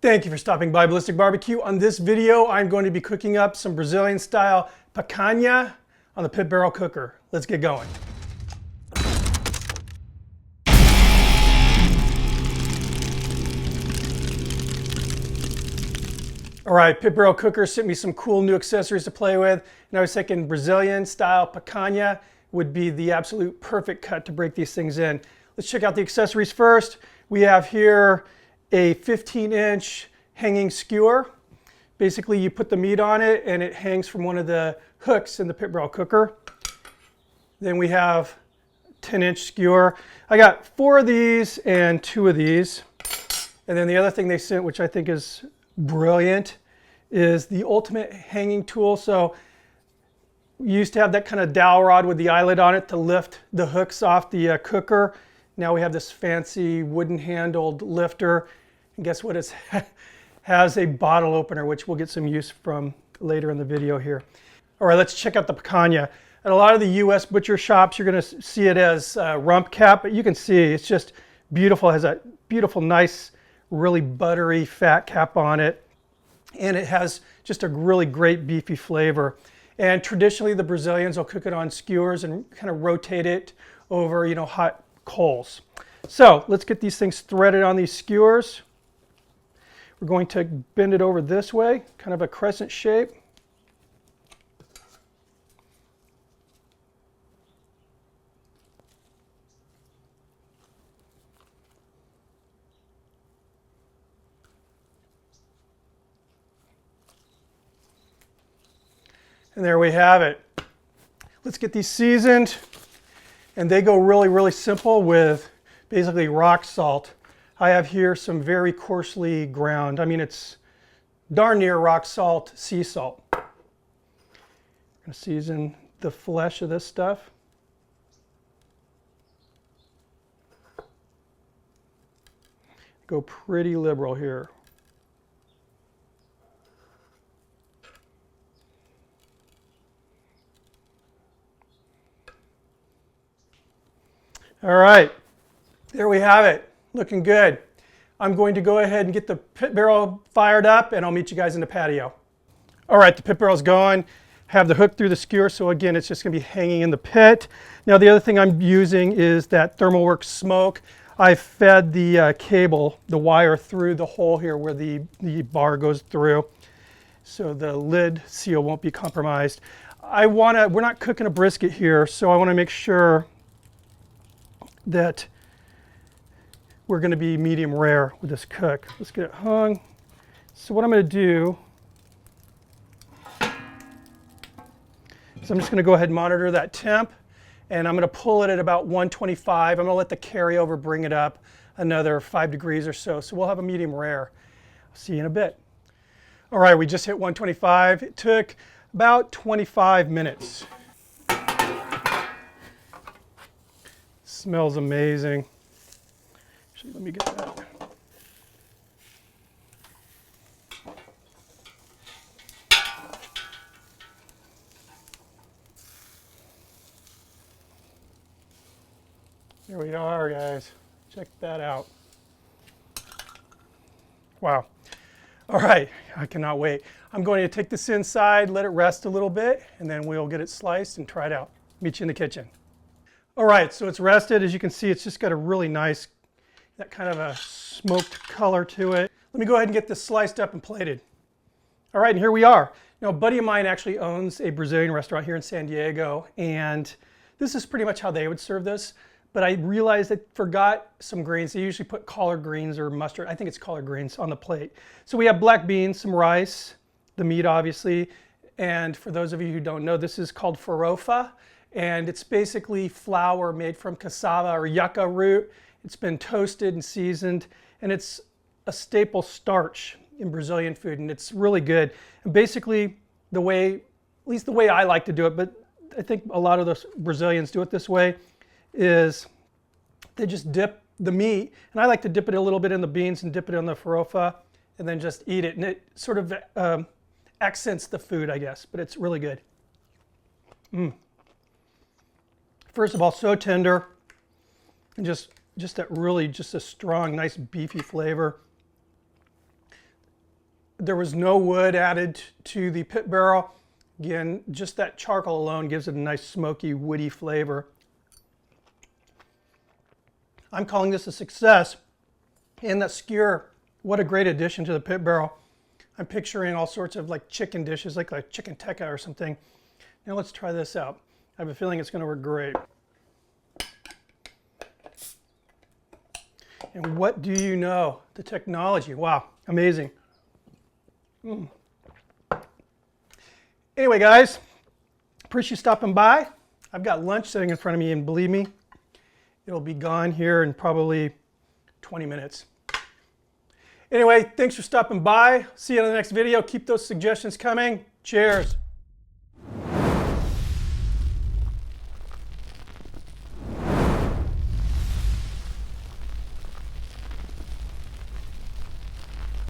Thank you for stopping by Ballistic Barbecue. On this video, I'm going to be cooking up some Brazilian style picanha on the pit barrel cooker. Let's get going. All right, pit barrel cooker sent me some cool new accessories to play with, and I was thinking Brazilian style picanha would be the absolute perfect cut to break these things in. Let's check out the accessories first. We have here a 15-inch hanging skewer. Basically, you put the meat on it and it hangs from one of the hooks in the pit barrel cooker. Then we have a 10-inch skewer. I got 4 of these and 2 of these. And then the other thing they sent, which I think is brilliant, is the ultimate hanging tool. So we used to have that kind of dowel rod with the eyelet on it to lift the hooks off the cooker. Now we have this fancy wooden handled lifter. And guess what? It has a bottle opener, which we'll get some use from later in the video here. All right, let's check out the picanha. At a lot of the US butcher shops, you're gonna see it as Rump Cap, but you can see it's just beautiful. It has a beautiful, nice, really buttery fat cap on it. And it has just a really great beefy flavor. And traditionally, the Brazilians will cook it on skewers and kind of rotate it over, hot coals. So let's get these things threaded on these skewers. We're going to bend it over this way, kind of a crescent shape. And there we have it. Let's get these seasoned. And they go really, really simple with basically rock salt. I have here some very coarsely ground. I mean, it's darn near rock salt, sea salt. I'm gonna season the flesh of this stuff. Go pretty liberal here. All right, there we have it, looking good. I'm going to go ahead and get the pit barrel fired up and I'll meet you guys in the patio. All right, the pit barrel's going. Have the hook through the skewer, so again, it's just gonna be hanging in the pit. Now the other thing I'm using is that ThermoWorks smoke. I fed the cable, the wire, through the hole here where the bar goes through, so the lid seal won't be compromised. We're not cooking a brisket here, so I wanna make sure that we're going to be medium rare with this cook. Let's get it hung. So what I'm going to do is I'm just going to go ahead and monitor that temp, and I'm going to pull it at about 125. I'm going to let the carryover bring it up another 5 degrees or so. So we'll have a medium rare. I'll see you in a bit. All right, we just hit 125. It took about 25 minutes. Smells amazing. Actually, let me get that. Here we are, guys. Check that out. Wow. All right, I cannot wait. I'm going to take this inside, let it rest a little bit, and then we'll get it sliced and try it out. Meet you in the kitchen. All right, so it's rested. As you can see, it's just got a really nice, that kind of a smoked color to it. Let me go ahead and get this sliced up and plated. All right, and here we are. Now, a buddy of mine actually owns a Brazilian restaurant here in San Diego, and this is pretty much how they would serve this. But I realized I forgot some greens. They usually put collard greens or mustard. I think it's collard greens on the plate. So we have black beans, some rice, the meat obviously, and for those of you who don't know, this is called farofa. And it's basically flour made from cassava or yucca root. It's been toasted and seasoned, and it's a staple starch in Brazilian food, and it's really good. And basically, the way, at least the way I like to do it, but I think a lot of those Brazilians do it this way, is they just dip the meat, and I like to dip it a little bit in the beans and dip it in the farofa, and then just eat it. And it sort of accents the food, I guess, but it's really good. First of all, so tender, and just that really just a strong, nice beefy flavor. There was no wood added to the pit barrel. Again, just that charcoal alone gives it a nice smoky, woody flavor. I'm calling this a success. And that skewer, what a great addition to the pit barrel. I'm picturing all sorts of like chicken dishes, like a chicken tikka or something. Now let's try this out. I have a feeling it's going to work great. And what do you know? The technology, wow, amazing. Anyway, guys, appreciate you stopping by. I've got lunch sitting in front of me, and believe me, it'll be gone here in probably 20 minutes. Anyway, thanks for stopping by. See you in the next video. Keep those suggestions coming. Cheers.